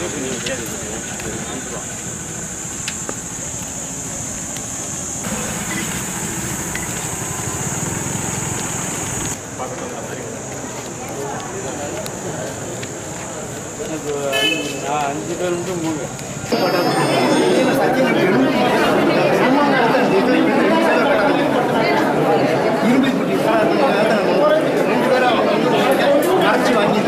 அஞ்சு பேர் மட்டும் மூணு அரைச்சி வாங்கி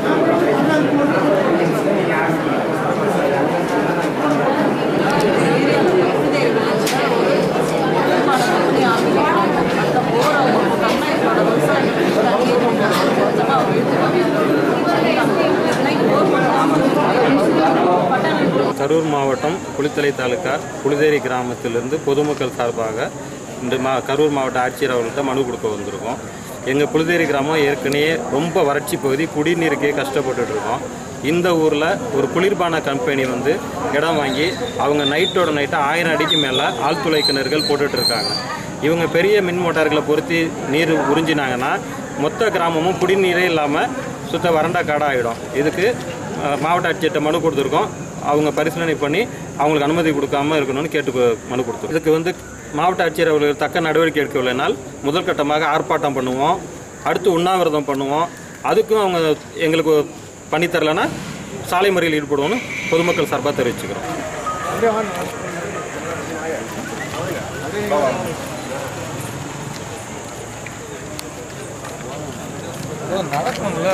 கரூர் மாவட்டம் குளித்தலை தாலுக்கா புலிதேரி கிராமத்திலிருந்து பொதுமக்கள் சார்பாக இந்த கரூர் மாவட்ட ஆட்சியர் அவர்கள்ட்ட மனு கொடுக்க வந்திருக்கோம். எங்கள் புலிதேரி கிராமம் ஏற்கனவே ரொம்ப வறட்சி பகுதி, குடிநீருக்கே கஷ்டப்பட்டுருக்கோம். இந்த ஊரில் ஒரு குளிர்பான கம்பெனி வந்து இடம் வாங்கி அவங்க நைட்டோட நைட்டாக 1000 அடிக்கு மேலே ஆழ்துளை கிணறுகள் போட்டுட்ருக்காங்க. இவங்க பெரிய மின் மோட்டார்களை பொருத்தி நீர் உறிஞ்சினாங்கன்னா மொத்த கிராமமும் குடிநீரே இல்லாமல் சுத்த வறண்ட காடாகிடும். இதுக்கு மாவட்ட ஆட்சியர்கிட்ட மனு கொடுத்துருக்கோம். அவங்க பரிசீலனை பண்ணி அவங்களுக்கு அனுமதி கொடுக்காமல் இருக்கணும்னு கேட்டு மனு கொடுத்துருக்கோம். இதுக்கு வந்து மாவட்ட ஆட்சியர் அவர்கள் தக்க நடவடிக்கை எடுக்கவில்லைனால் முதல் கட்டமாக ஆர்ப்பாட்டம் பண்ணுவோம், அடுத்து உண்ணாவிரதம் பண்ணுவோம். அதுக்கும் அவங்க எங்களுக்கு பண்ணித்தரலைன்னா சாலை மறியலில் ஈடுபடுவோம்னு பொதுமக்கள் சார்பாக தெரிவிச்சுக்கிறோம். நடக்கும்ல.